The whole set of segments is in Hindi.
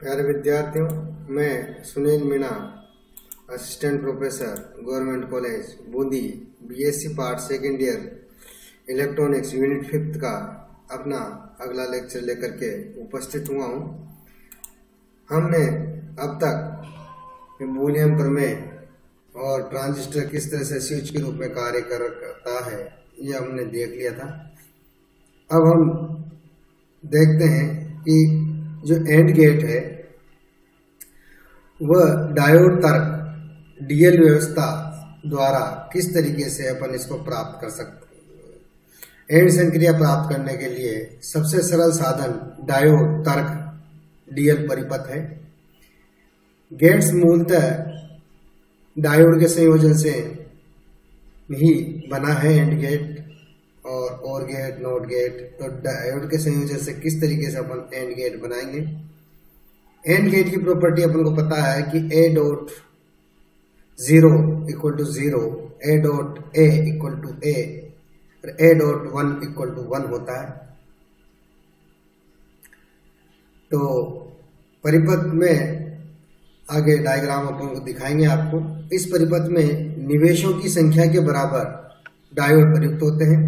प्यारे विद्यार्थियों, मैं Sunil Meena, assistant professor, government college Bundi, BSc part second year electronics unit 5 का अपना अगला लेक्चर लेकर के उपस्थित हुआ हूँ। हमने अब तक बूलियन प्रमेय और ट्रांजिस्टर किस तरह से स्विच के रूप में कार्य करता है ये हमने देख लिया था। अब हम देखते हैं कि जो एंड गेट है वह डायोड तर्क डीएल व्यवस्था द्वारा किस तरीके से अपन इसको प्राप्त कर सकते हैं। एंड संक्रिया प्राप्त करने के लिए सबसे सरल साधन डायोड तर्क डीएल परिपथ है। गेट्स मूलतः डायोड के संयोजन से ही बना है। एंड गेट और गेट, नॉट गेट, तो डायोड के संयोजन से किस तरीके से अपन एंड गेट बनाएंगे। एंड गेट की प्रॉपर्टी अपन को पता है कि A dot 0 equal to 0, A dot A equal to A और ए डॉट 1 इक्वल टू 1 होता है। तो परिपथ में आगे डायग्राम अपन को दिखाएंगे आपको। इस परिपथ में निवेशों की संख्या के बराबर डायोड प्रयुक्त होते हैं।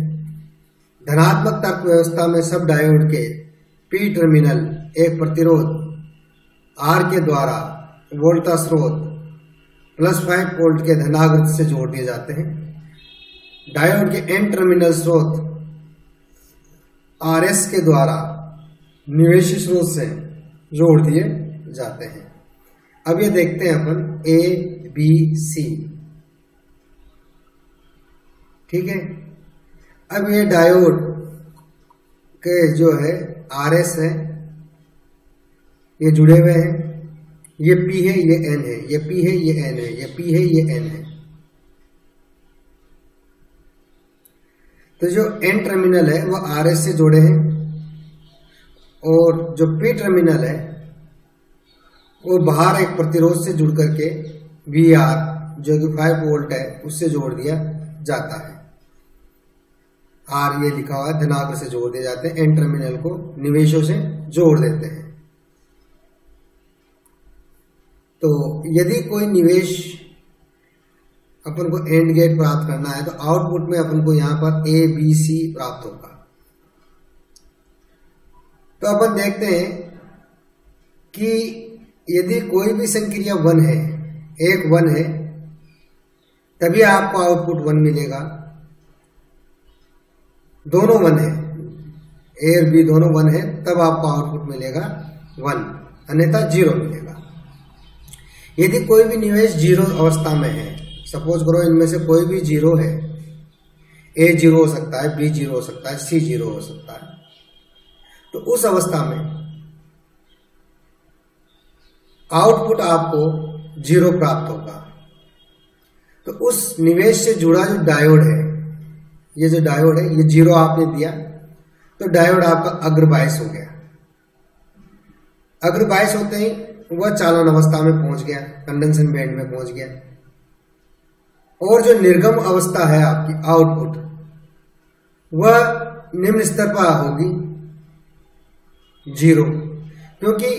धनात्मक तर्क व्यवस्था में सब डायोड के पी टर्मिनल एक प्रतिरोध आर के द्वारा वोल्टा स्रोत +5 वोल्ट के धनाग्रत से जोड़ दिए जाते हैं। डायोड के एन टर्मिनल स्रोत आर एस के द्वारा निवेशी स्रोत से जोड़ दिए जाते हैं। अब ये देखते हैं अपन ए बी सी, ठीक है। अब ये डायोड के जो है आर एस है ये जुड़े हुए हैं। ये पी है, ये एन है, ये पी है, ये एन है, ये पी है, ये एन है। तो जो एन टर्मिनल है वो आर एस से जुड़े हैं और जो पी टर्मिनल है वो बाहर एक प्रतिरोध से जुड़ करके वी आर जो कि 5 वोल्ट है उससे जोड़ दिया जाता है। आर ये लिखा हुआ है, धनाग्र से जोड़ दिए जाते हैं। एन टर्मिनल को निवेशों से जोड़ देते हैं। तो यदि कोई निवेश अपन को एंड गेट प्राप्त करना है तो आउटपुट में अपन को यहां पर ए बी सी प्राप्त होगा। तो अपन देखते हैं कि यदि कोई भी संक्रिया 1 है, एक 1 है, तभी आपको आउटपुट 1 मिलेगा। दोनों 1 है, ए और बी दोनों 1 है, तब आपको आउटपुट मिलेगा 1, अन्यथा 0 मिलेगा। यदि कोई भी निवेश 0 अवस्था में है, सपोज करो इनमें से कोई भी 0 है, ए 0 हो सकता है, बी 0 हो सकता है, सी 0 हो सकता है, तो उस अवस्था में आउटपुट आपको 0 प्राप्त होगा। तो उस निवेश से जुड़ा जो डायोड है, ये जो डायोड है ये 0 आपने दिया तो डायोड आपका अग्र बायस हो गया। अग्र बायस होते ही वह चालन अवस्था में पहुंच गया, कंडेंसन बैंड में पहुंच गया। और जो निर्गम अवस्था है आपकी आउटपुट, वह निम्न स्तर पर होगी 0, क्योंकि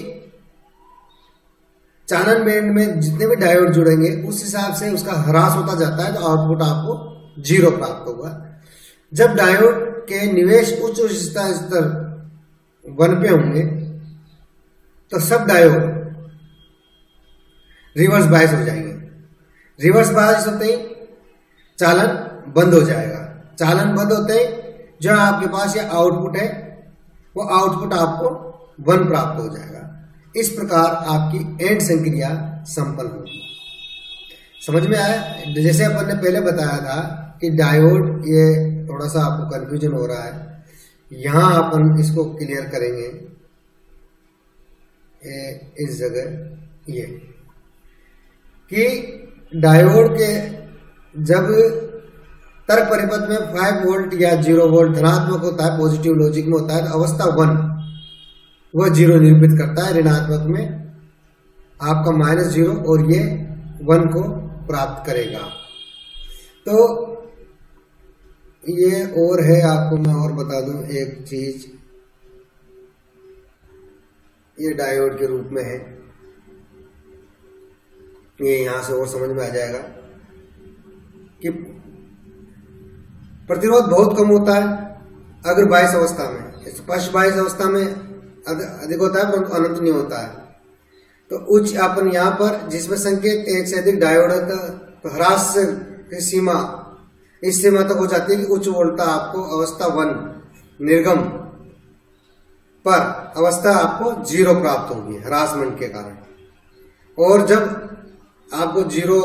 चालन बैंड में जितने भी डायोड जुड़ेंगे उस हिसाब से उसका ह्रास होता जाता है, तो आउटपुट आपको 0 प्राप्त होगा। जब डायोड के निवेश उच्च स्तर 1 पे होंगे तो सब डायोड रिवर्स बायस हो जाएंगे। रिवर्स बायस होते ही चालन बंद हो जाएगा। चालन बंद होते ही जो आपके पास ये आउटपुट है वो आउटपुट आपको 1 प्राप्त हो जाएगा। इस प्रकार आपकी एंड संक्रिया संपन्न होगी। समझ में आया? जैसे अपन ने पहले बताया था कि डायोड, ये थोड़ा सा आपको कंफ्यूजन हो रहा है, यहां अपन इसको क्लियर करेंगे। इस जगह ये कि डायोड के जब तर्क परिपथ में 5 वोल्ट या 0 वोल्ट धनात्मक होता है, पॉजिटिव लॉजिक में होता है, तो अवस्था 1 वह 0 निरूपित करता है। ऋणात्मक में आपका -0 और ये 1 को प्राप्त करेगा। तो ये और है, आपको मैं और बता दूं एक चीज, ये डायोड के रूप में है। ये यहां से और समझ में आ जाएगा कि प्रतिरोध बहुत कम होता है अगर बायस अवस्था में, स्पष्ट बायस अवस्था में अधिक होता है परंतु अनंत नहीं होता है। तो उच्च अपन यहाँ पर जिसमें संकेत एक से अधिक डायोड तो ह्रास की सीमा इस सीमा तक हो जाती है कि उच्च वोल्टता आपको अवस्था 1 निर्गम पर अवस्था आपको 0 प्राप्त होगी ह्रासमंड के कारण। और जब आपको 0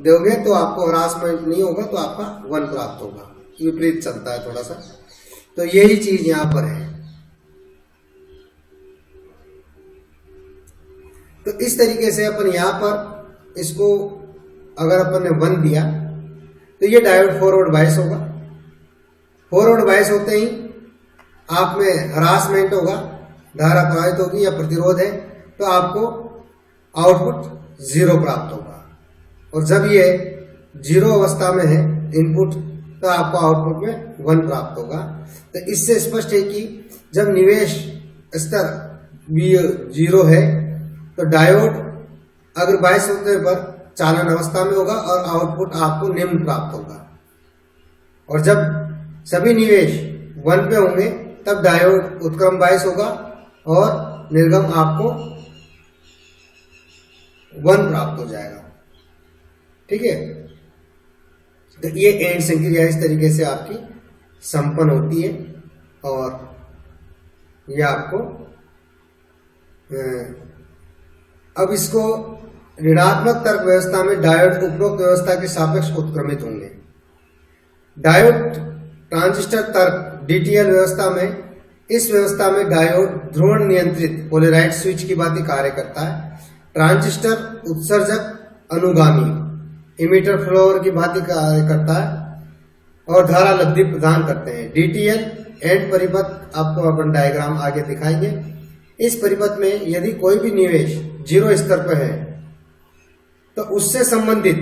दोगे तो आपको ह्रासमंड नहीं होगा तो आपका 1 प्राप्त होगा। विपरीत चलता है थोड़ा सा। तो यही चीज यहां पर है। तो इस तरीके से अपन यहां पर इसको अगर अपन ने 1 दिया तो ये डायोड फॉरवर्ड बायस होगा। फॉरवर्ड बायस होते ही आप में हरासमेंट होगा, धारा प्रवाहित होगी या प्रतिरोध है तो आपको आउटपुट 0 प्राप्त होगा। और जब ये 0 अवस्था में है इनपुट तो आपको आउटपुट में 1 प्राप्त होगा। तो इससे स्पष्ट है कि जब निवेश स्तर 0 है तो डायोड अगर बायस होते पर चालन अवस्था में होगा और आउटपुट आपको निम्न प्राप्त होगा। और जब सभी निवेश 1 पे होंगे तब डायोड उत्क्रम बायस होगा और निर्गम आपको 1 प्राप्त हो जाएगा। ठीक है। तो ये एंड संक्रिया इस तरीके से आपकी संपन्न होती है। और ये आपको अब इसको ऋणात्मक तर्क व्यवस्था में डायोड उपरोक्त व्यवस्था के सापेक्ष उत्क्रमित होंगे। डायोड ट्रांजिस्टर तर्क डीटीएल व्यवस्था में इस व्यवस्था में डायोड ध्रुवण नियंत्रित पोलराइज स्विच की भांति कार्य करता है। ट्रांजिस्टर उत्सर्जक अनुगामी इमीटर फ्लोअर की भांति कार्य करता है और धारा लब्धि प्रदान करते हैं। डीटीएल एंड परिपथ आपको अपन डायग्राम आगे दिखाएंगे। इस परिपथ में यदि कोई भी निवेश 0 स्तर पर है तो उससे संबंधित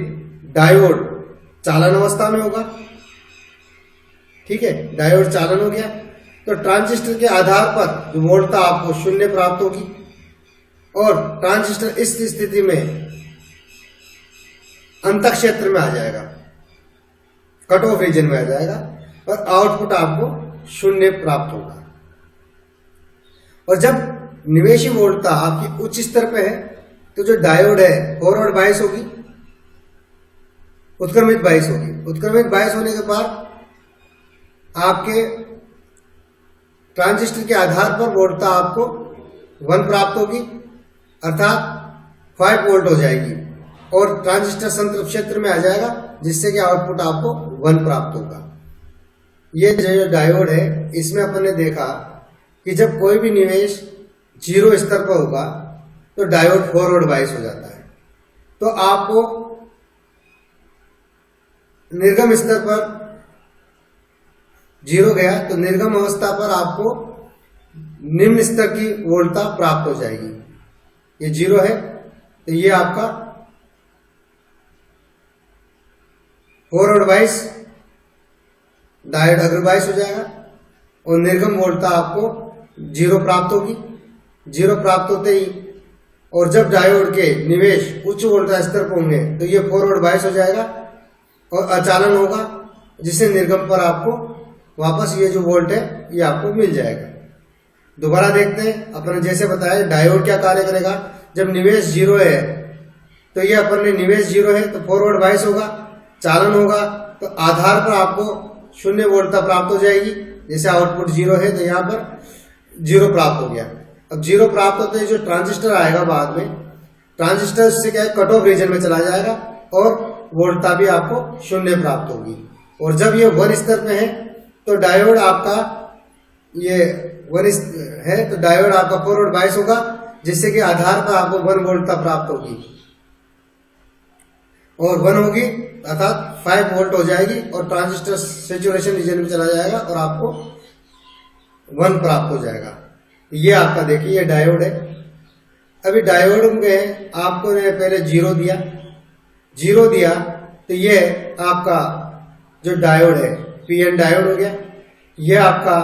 डायोड चालन अवस्था में होगा। ठीक है, डायोड चालन हो गया तो ट्रांजिस्टर के आधार पर वोल्टता आपको 0 प्राप्त होगी और ट्रांजिस्टर इस स्थिति में अंत क्षेत्र में आ जाएगा, कट ऑफ रीजन में आ जाएगा और आउटपुट आपको 0 प्राप्त होगा। और जब निवेशी वोल्टता आपकी उच्च स्तर पे है तो जो डायोड है फॉरवर्ड बायस होगी, उत्क्रमित बायस होगी। उत्क्रमित बायस होने के बाद आपके ट्रांजिस्टर के आधार पर वोल्टता आपको 1 प्राप्त होगी अर्थात 5 वोल्ट हो जाएगी और ट्रांजिस्टर संतृप्त क्षेत्र में आ जाएगा जिससे कि आउटपुट आपको 1 प्राप्त होगा। ये जो डायोड है इसमें अपन ने देखा कि जब कोई भी निवेश 0 स्तर पर होगा तो डायोड फॉरवर्ड बायस हो जाता है। तो आपको निर्गम स्तर पर 0 गया तो निर्गम अवस्था पर आपको निम्न स्तर की वोल्टता प्राप्त हो जाएगी। ये 0 है तो ये आपका फॉरवर्ड बायस डायोड अग्र बायस हो जाएगा और निर्गम वोल्टता आपको 0 प्राप्त होगी। 0 प्राप्त होते ही और जब डायोड के निवेश उच्च वोल्टता स्तर पर होंगे तो ये फॉरवर्ड बायस हो जाएगा और अचालन होगा जिससे निर्गम पर आपको वापस ये जो वोल्ट है ये आपको मिल जाएगा। दोबारा देखते हैं। अपन जैसे बताया डायोड क्या कार्य करेगा, जब निवेश 0 है तो ये अपन ने निवेश 0 है तो फॉरवर्ड बायस होगा, चालन होगा तो आधार पर आपको 0 वोल्टता प्राप्त हो जाएगी। जैसे आउटपुट 0 है तो यहाँ पर 0 प्राप्त हो गया। अब 0 प्राप्त होते ही जो ट्रांजिस्टर आएगा बाद में, ट्रांजिस्टर से क्या है कट ऑफ रीजन में चला जाएगा और वोल्टता भी आपको 0 प्राप्त होगी। और जब ये 1 स्तर में है तो डायोड आपका ये 1 है तो डायोड आपका फॉरवर्ड बायस होगा जिससे कि आधार पर आपको 1 वोल्टता प्राप्त होगी और 1 होगी अर्थात 5 वोल्ट हो जाएगी और ट्रांजिस्टर सैचुरेशन रीजन में चला जाएगा और आपको 1 प्राप्त हो जाएगा। ये आपका देखिए ये डायोड है। अभी डायोड में आपको ने पहले 0 दिया तो ये आपका जो डायोड है पीएन डायोड हो गया। ये आपका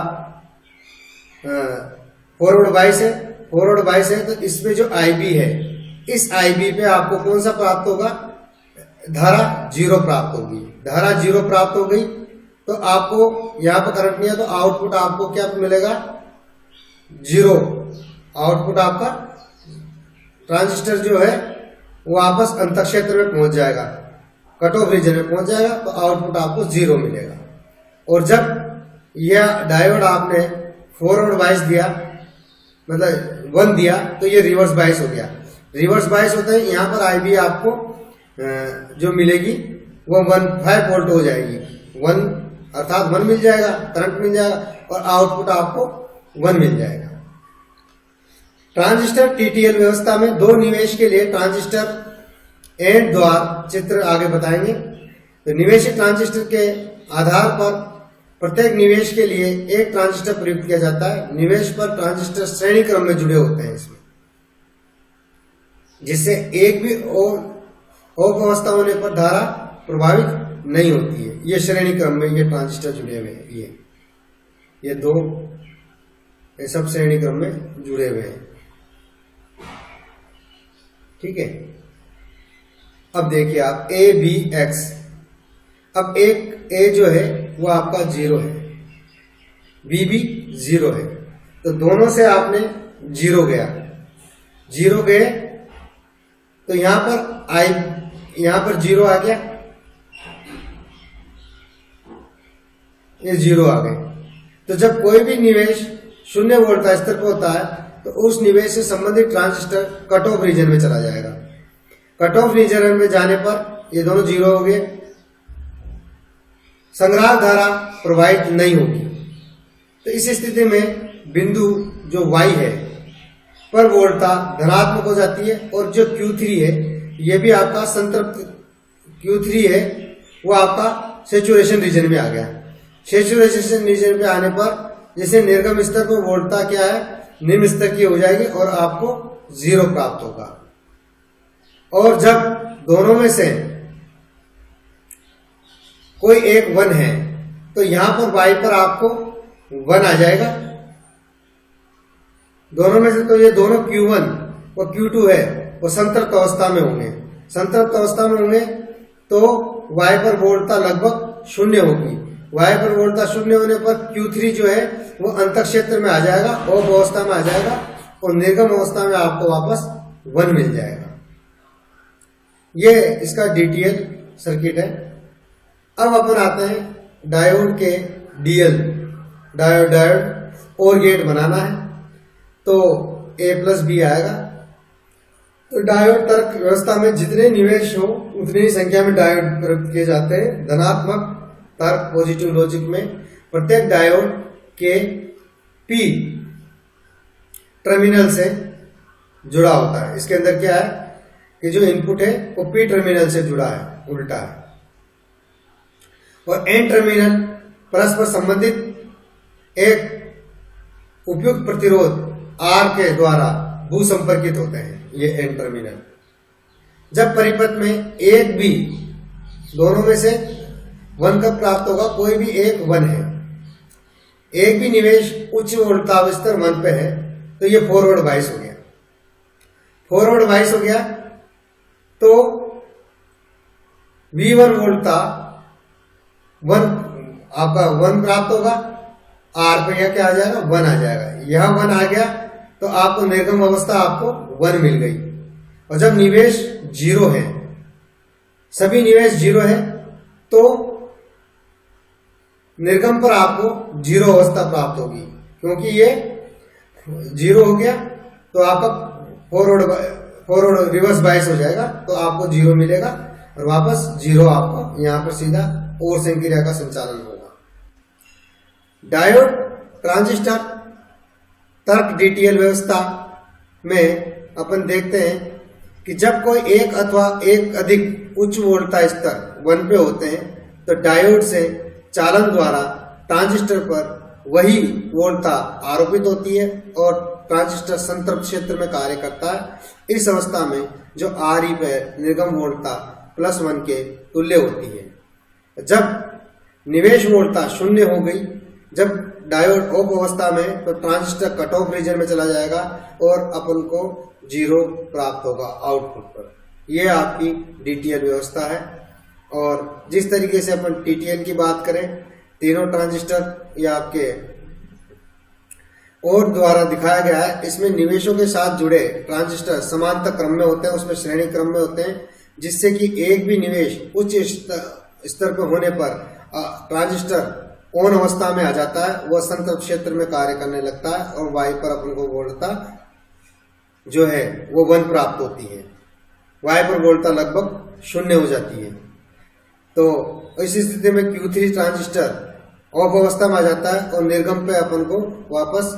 फॉरवर्ड बायस है फॉरवर्ड बायस है तो इसमें जो IB है, इस IB पे आपको कौन सा प्राप्त होगा, धारा 0 प्राप्त होगी। धारा 0 प्राप्त हो गई तो आपको यहाँ पर करंट नहीं है तो आउटपुट आपको क्या मिलेगा, 0। आउटपुट आपका ट्रांजिस्टर जो है वो वापस अंतःक्षेत्र में पहुंच जाएगा, कट ऑफ रीजन में पहुंच जाएगा तो आउटपुट आपको 0 मिलेगा। और जब यह डायोड आपने फॉरवर्ड बायस दिया, मतलब 1 दिया, तो ये रिवर्स बायस हो गया। रिवर्स बायस होता है, यहाँ पर IB आपको जो मिलेगी वो 15 वोल्ट हो जाएगी। 1 अर्थात 1 मिल जाएगा, करंट मिल जाएगा और आउटपुट आपको 1 मिल जाएगा। ट्रांजिस्टर TTL व्यवस्था में 2 निवेश के लिए ट्रांजिस्टर एंड द्वार चित्र आगे बताएंगे। तो निवेशी ट्रांजिस्टर के आधार पर प्रत्येक निवेश के लिए एक ट्रांजिस्टर प्रयुक्त किया जाता है। निवेश पर ट्रांजिस्टर श्रेणी क्रम में जुड़े होते हैं इसमें, जिससे एक भी ऑफ अवस्था होने पर धारा प्रभावित नहीं होती है। ये श्रेणी क्रम में ये ट्रांजिस्टर जुड़े हुए हैं, ये 2 ये सब श्रेणी क्रम में जुड़े हुए हैं। ठीक है, अब देखिए आप ABX, अब एक A जो है वो आपका 0 है, B भी 0 है, तो दोनों से आपने 0 गया, 0 गए तो यहां पर 0 आ गया, ये 0 आ गए। तो जब कोई भी निवेश 0 वोल्ट का स्तर पर होता है तो उस निवेश से संबंधित ट्रांजिस्टर कट ऑफ रीजन में चला जाएगा। कट ऑफ रीजन में जाने पर ये दोनों 0 हो गए, संग्राहक धारा प्रवाहित नहीं होगी। तो इस स्थिति में बिंदु जो Y है पर वोल्टता धनात्मक हो जाती है और जो Q3 है ये भी आपका संतृप्त Q3 है, वो आपका सेचुरेशन रीजन में आ गया। सेचुरेशन रीजन पे आने पर जैसे निर्गम स्तर पर वोल्टता क्या है, निम्न स्तर की हो जाएगी और आपको 0 प्राप्त होगा। और जब दोनों में से कोई एक 1 है तो यहां पर Y पर आपको 1 आ जाएगा। दोनों में से तो ये दोनों Q1 और Q2 है वो संतृप्त अवस्था में होंगे। संतृप्त अवस्था में होंगे तो Y पर वोल्टता लगभग 0 होगी। Y पर वोल्टता 0 होने पर Q3 जो है वो अंतःक्षेत्र में आ जाएगा, ऑफ अवस्था में आ जाएगा और निर्गम अवस्था में आपको वापस 1 मिल जाएगा। ये इसका DTL सर्किट है। अब अपन आते हैं डायोड के DL, डायोड और गेट बनाना है तो A+B आएगा। तो डायोड तर्क व्यवस्था में जितने निवेश हो उतनी ही संख्या में डायोड प्रयुक्त किए जाते हैं। धनात्मक तर्क पॉजिटिव लॉजिक में प्रत्येक डायोड के P टर्मिनल से जुड़ा होता है। इसके अंदर क्या है कि जो इनपुट है वो P टर्मिनल से जुड़ा है, उल्टा है। और N टर्मिनल परस्पर संबंधित एक उपयुक्त प्रतिरोध R के द्वारा भू संपर्कित होते हैं, ये N टर्मिनल। जब परिपथ में एक भी दोनों में से 1 कब प्राप्त होगा, कोई भी एक 1 है, एक भी निवेश उच्च वोल्टता स्तर 1 पे है तो ये फॉरवर्ड बायस हो गया। फॉरवर्ड बायस हो गया तो V1 वोल्टता 1 आपका 1 प्राप्त होगा, R पे यह क्या आ जाएगा, 1 आ जाएगा। यह 1 आ गया तो आपको निर्गम अवस्था आपको 1 मिल गई। और जब निवेश 0 है, सभी निवेश 0 है तो निर्गम पर आपको 0 अवस्था प्राप्त होगी। क्योंकि ये 0 हो गया तो आपका फॉरवर्ड रिवर्स बायस हो जाएगा तो आपको 0 मिलेगा और वापस 0 आपको यहां पर सीधा और संक्रिया का संचालन होगा। डायोड ट्रांजिस्टर तर्क DTL व्यवस्था में अपन देखते हैं कि जब कोई एक अथवा एक अधिक उच्च वोल्टता स्तर 1 पे होते हैं तो डायोड से चालन द्वारा ट्रांजिस्टर पर वही वोल्टता आरोपित होती है और ट्रांजिस्टर संतृप्त क्षेत्र में कार्य करता है। इस अवस्था में जो RE पर निर्गम वोल्टता +1 के तुल्य होती है। जब निवेश वोल्टता 0 हो गई, जब डायोड ऑफ अवस्था में तो ट्रांजिस्टर कट ऑफ रीजन में चला जाएगा और अपन को 0 प्राप्त होगा आउटपुट पर। यह आपकी DTL व्यवस्था है। और जिस तरीके से अपन TTL की बात करें, तीनों ट्रांजिस्टर या आपके और द्वारा दिखाया गया है। इसमें निवेशों के साथ जुड़े ट्रांजिस्टर समांतर क्रम में होते हैं, उसमें श्रेणी क्रम में होते हैं, जिससे कि एक भी निवेश उच्च स्तर पर होने पर ट्रांजिस्टर ऑन अवस्था में आ जाता है, वह संतृप्त क्षेत्र में कार्य करने लगता है और वाई पर अपन को वोल्टता जो है वो 1 प्राप्त होती है। वाई पर वोल्टता लगभग 0 हो जाती है। तो इस स्थिति में Q3 ट्रांजिस्टर ऑफ अवस्था में आ जाता है और निर्गम पे अपन को वापस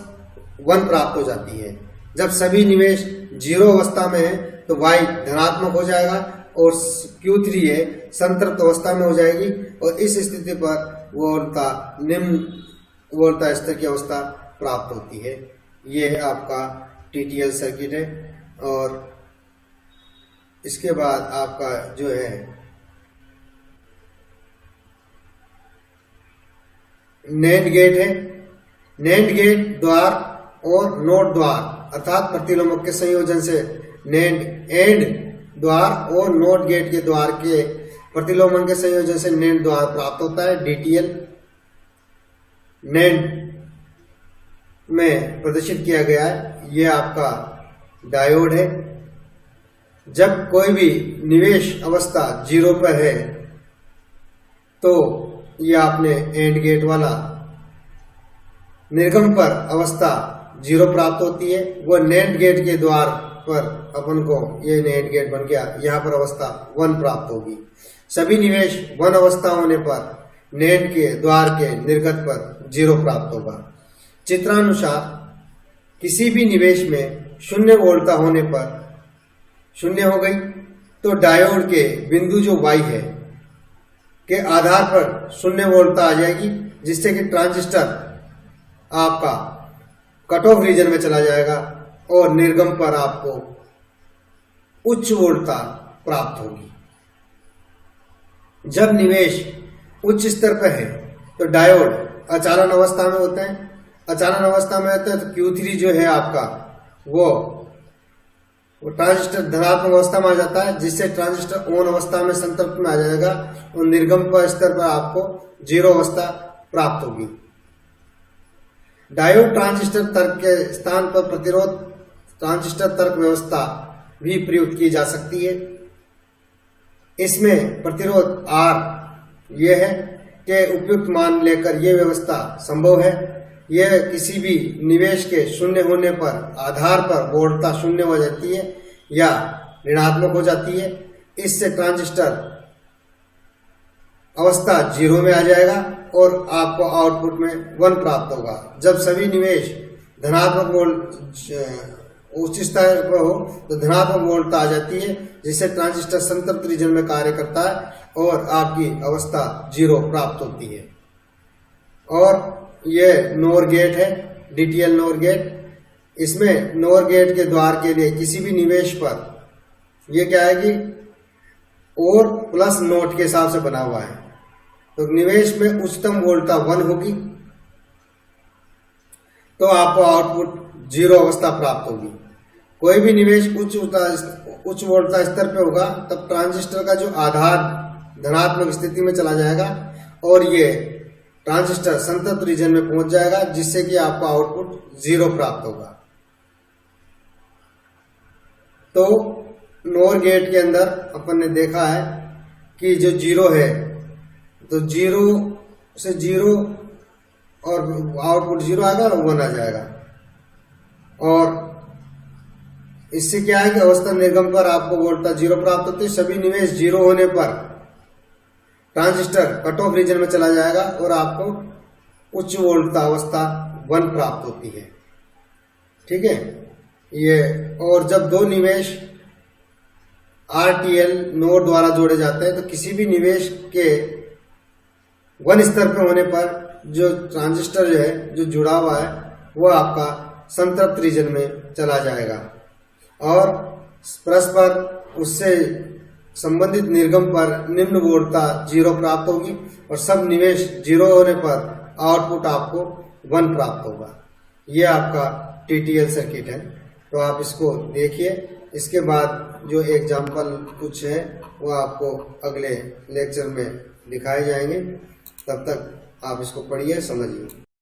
1 प्राप्त हो जाती है। जब सभी निवेश 0 अवस्था में है तो Y धनात्मक हो जाएगा और Q3 है संतृप्त अवस्था में हो जाएगी और इस स्थिति पर वोल्टता निम्न वोल्टता स्तर की अवस्था प्राप्त होती है। यह आपका TTL सर्किट है। और इसके बाद आपका जो है नैंड गेट है। नैंड गेट द्वार और नोट द्वार अर्थात प्रतिलोमक के संयोजन से नैंड एंड द्वार और नोट गेट के द्वार के प्रतिलोमन के संयोजन से नैंड द्वार प्राप्त होता है। DTL नैंड में प्रदर्शित किया गया है। यह आपका डायोड है। जब कोई भी निवेश अवस्था 0 पर है तो यह आपने एंड गेट वाला निर्गम पर अवस्था 0 प्राप्त होती है। वो नैंड गेट के द्वार पर अपन को ये नैंड गेट बन गया, यहाँ पर अवस्था 1 प्राप्त होगी। सभी निवेश 1 अवस्था होने पर नैंड के द्वार के निर्गत पर 0 प्राप्त होगा। चित्रानुसार किसी भी निवेश में 0 वोल्टता होने पर 0 हो गई तो डायोड के बिंदु जो Y है के आधार पर 0 वोल्टता आ जाएगी, जिससे कि ट्रांजिस्टर आपका कट ऑफ रीजन में चला जाएगा और निर्गम पर आपको उच्च वोल्टता प्राप्त होगी। जब निवेश उच्च स्तर पर है तो डायोड अचालन अवस्था में होते हैं। अचालन अवस्था में होते हैं तो Q3 जो है आपका वो ट्रांजिस्टर धनात्मक अवस्था में आ जाता है, जिससे ट्रांजिस्टर ऑन अवस्था में संतृप्त में आ जाएगा और निर्गम पर स्तर पर आपको 0 अवस्था प्राप्त होगी। डायोड ट्रांजिस्टर तर्क के स्थान पर प्रतिरोध ट्रांजिस्टर तर्क व्यवस्था भी प्रयुक्त की जा सकती है। इसमें प्रतिरोध R यह है कि उपयुक्त मान लेकर यह व्यवस्था संभव है। यह किसी भी निवेश के 0 होने पर आधार पर वोल्टता 0 हो जाती है या ऋणात्मक हो जाती है। इससे ट्रांजिस्टर अवस्था 0 में आ जाएगा और आपको आउटपुट में 1 प्राप्त होगा। जब सभी निवेश धनात्मक वोल्ट उच्च स्तर पर हो तो धनात्मक वोल्टता आ जाती है, जिससे ट्रांजिस्टर संतृप्त रीजन में कार्य करता है और आपकी अवस्था 0 प्राप्त होती है। और यह नोर गेट है, DTL नोर गेट। इसमें नोर गेट के द्वार के लिए किसी भी निवेश पर यह क्या है कि और प्लस नोट के हिसाब से बना हुआ है। तो निवेश में उच्चतम वोल्टता 1 होगी तो आपको आउटपुट 0 अवस्था प्राप्त होगी। कोई भी निवेश उच्च वोल्टता स्तर पे होगा तब ट्रांजिस्टर का जो आधार धनात्मक स्थिति में चला जाएगा और ये ट्रांजिस्टर संतृप्त रीजन में पहुंच जाएगा, जिससे कि आपको आउटपुट 0 प्राप्त होगा। तो नोर गेट के अंदर अपन ने देखा है कि जो 0 है तो 0 से 0 और आउटपुट 0 आएगा और 1 आ जाएगा। और इससे क्या है कि अवस्था निर्गम पर आपको वोल्टता 0 प्राप्त होती है। सभी निवेश 0 होने पर ट्रांजिस्टर कट ऑफ रीजन में चला जाएगा और आपको उच्च वोल्टता अवस्था 1 प्राप्त होती है। ठीक है ये। और जब 2 निवेश RTL नोड द्वारा जोड़े जाते हैं तो किसी भी निवेश के 1 स्तर पर होने पर जो ट्रांजिस्टर जो है जो जुड़ा हुआ है वो आपका संतृप्त रीजन में चला जाएगा और परस्पर उससे संबंधित निर्गम पर निम्न वोल्टता 0 प्राप्त होगी और सब निवेश 0 होने पर आउटपुट आपको 1 प्राप्त होगा। ये आपका TTL सर्किट है। तो आप इसको देखिए, इसके बाद जो एग्जाम्पल कुछ है वो आपको अगले लेक्चर में दिखाए जाएंगे। तब तक आप इसको पढ़िए, समझिए।